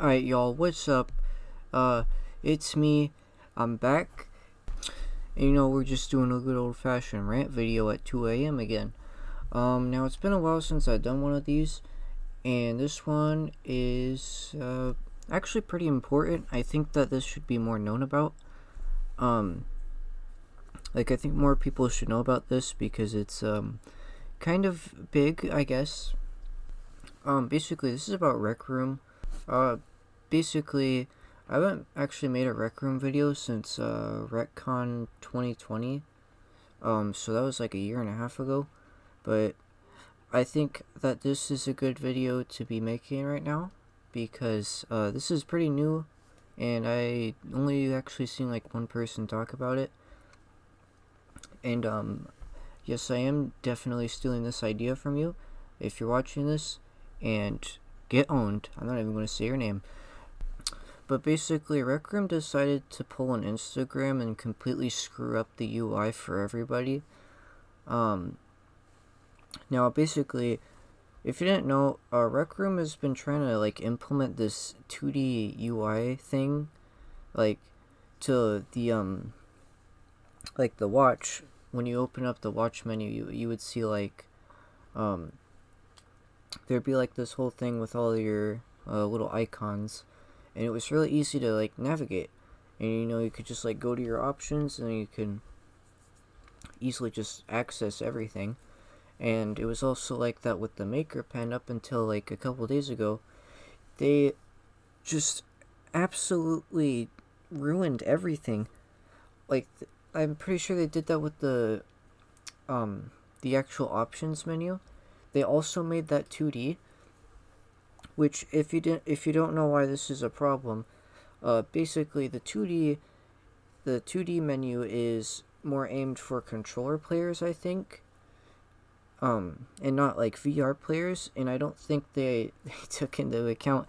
Alright, y'all, what's up? It's me. I'm back. And we're just doing a good old fashioned rant video at 2 a.m. again. Now it's been a while since I've done one of these, and this one is, actually pretty important. I think that this should be more known about. I think more people should know about this because it's, kind of big, I guess. Basically, this is about Rec Room. Basically, I haven't actually made a Rec Room video since, RecCon 2020. So that was like a year and a half ago. But I think that this is a good video to be making right now because, this is pretty new and I only actually seen like one person talk about it. And, yes, I am definitely stealing this idea from you if you're watching this, and get owned. I'm not even going to say your name. But basically, Rec Room decided to pull an Instagram and completely screw up the UI for everybody. Now, basically, if you didn't know, Rec Room has been trying to, implement this 2D UI thing, to the, the watch. When you open up the watch menu, you would see, there'd be, this whole thing with all your, little icons. And it was really easy to, navigate. And, you could just, go to your options, and you can easily just access everything. And it was also like that with the Maker Pen up until, a couple days ago. They just absolutely ruined everything. I'm pretty sure they did that with the actual options menu. They also made that 2D. Which, if you don't know why this is a problem, basically the 2D menu is more aimed for controller players, I think, and not VR players. And I don't think they took into account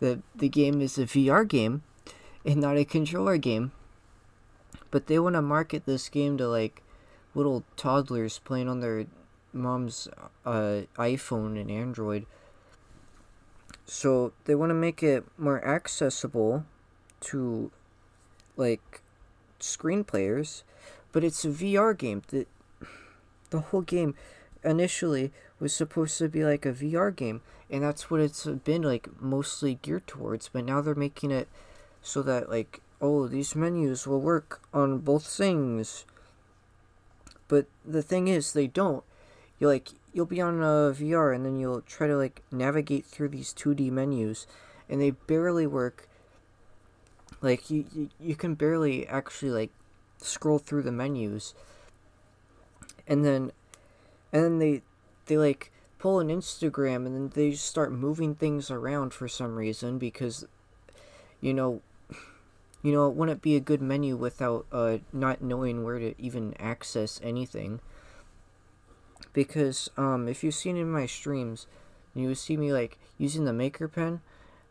that the game is a VR game and not a controller game. But they want to market this game to little toddlers playing on their mom's iPhone and Android. So they want to make it more accessible to screen players, but it's a VR game. The whole game initially was supposed to be like a VR game, and that's what it's been mostly geared towards. But now they're making it so that oh, these menus will work on both things. But the thing is, they don't. You'll be on VR, and then you'll try to navigate through these 2D menus, and they barely work. You can barely actually scroll through the menus. And then they pull an Instagram, and then they just start moving things around for some reason because it wouldn't be a good menu without not knowing where to even access anything. Because if you've seen in my streams, you would see me using the Maker Pen,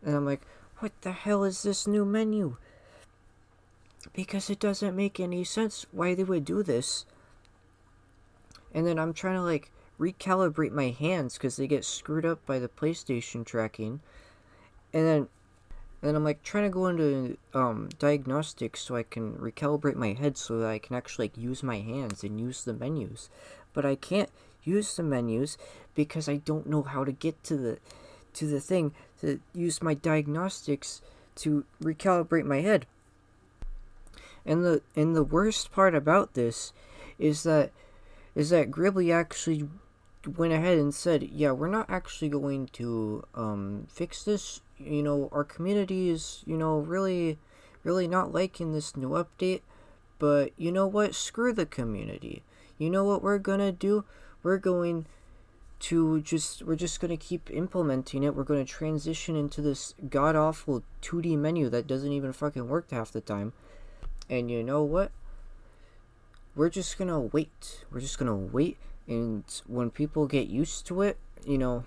and I'm like, what the hell is this new menu? Because it doesn't make any sense why they would do this. And then I'm trying to recalibrate my hands because they get screwed up by the PlayStation tracking. And then I'm trying to go into diagnostics so I can recalibrate my head so that I can actually use my hands and use the menus. But I can't use the menus because I don't know how to get to the thing to use my diagnostics to recalibrate my head. And the worst part about this is that Gribbly actually went ahead and said, yeah, we're not actually going to fix this. Our community is really not liking this new update, but you know what, screw the community. You know what we're gonna do? We're just gonna keep implementing it. We're gonna transition into this god-awful 2D menu that doesn't even fucking work half the time. And you know what? We're just gonna wait. We're just gonna wait, and when people get used to it, it'll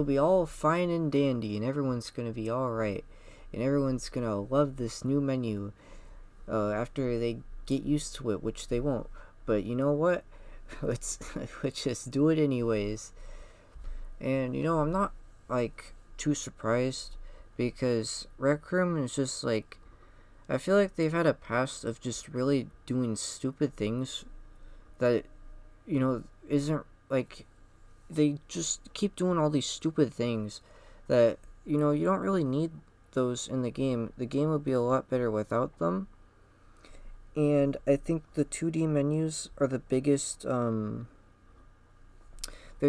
be all fine and dandy, and everyone's gonna be alright. And everyone's gonna love this new menu after they get used to it, which they won't. But you know what? Let's just do it anyways. And I'm not too surprised because Rec Room is just like, I feel like they've had a past of just really doing stupid things that, isn't like, they just keep doing all these stupid things that, you don't really need those in the game. The game would be a lot better without them. And I think the 2D menus are the biggest, they're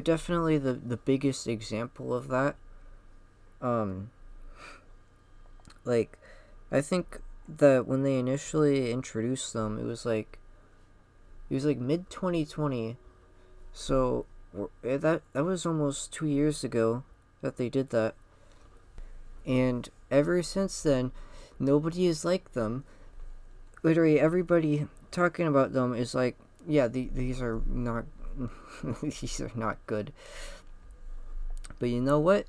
definitely the biggest example of that. Like, I think that when they initially introduced them, it was like mid 2020. So that was almost 2 years ago that they did that. And ever since then, nobody has liked them. Literally everybody talking about them is like, yeah, these are not these are not good. But you know what?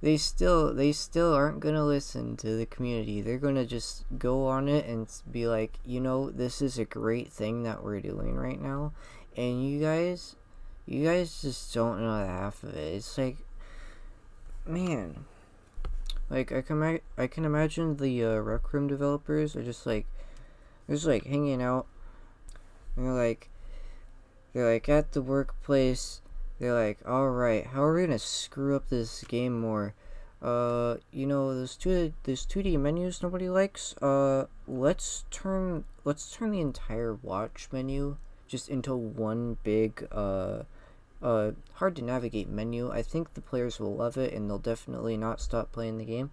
They still aren't gonna listen to the community. They're gonna just go on it and be like, this is a great thing that we're doing right now, and you guys just don't know the half of it. It's like, man, like I can imagine the Rec Room developers are just like hanging out. And they're like at the workplace. They're like, all right, how are we gonna screw up this game more? Those 2D menus nobody likes. Let's turn the entire watch menu just into one big hard to navigate menu. I think the players will love it, and they'll definitely not stop playing the game.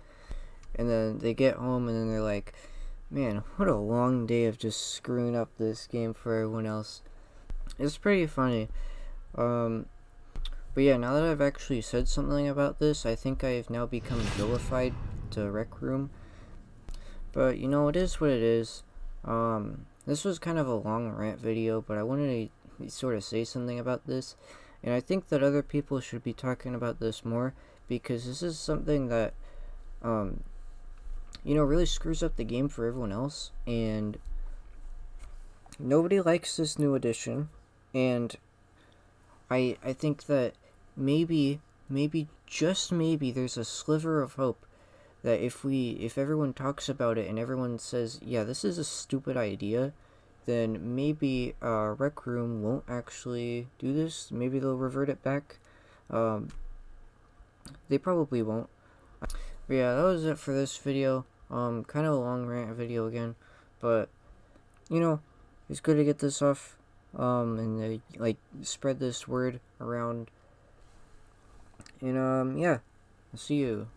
And then they get home, and then they're like, man, what a long day of just screwing up this game for everyone else. It's pretty funny. But yeah, now that I've actually said something about this, I think I've now become vilified to Rec Room. But, it is what it is. This was kind of a long rant video, but I wanted to sort of say something about this. And I think that other people should be talking about this more, because this is something that, really screws up the game for everyone else. And nobody likes this new edition. And I think that maybe, just maybe, there's a sliver of hope that if everyone talks about it and everyone says, yeah, this is a stupid idea, then maybe Rec Room won't actually do this. Maybe they'll revert it back. They probably won't. But yeah, that was it for this video. Kind of a long rant video again, but it's good to get this off. And spread this word around. And yeah, I'll see you.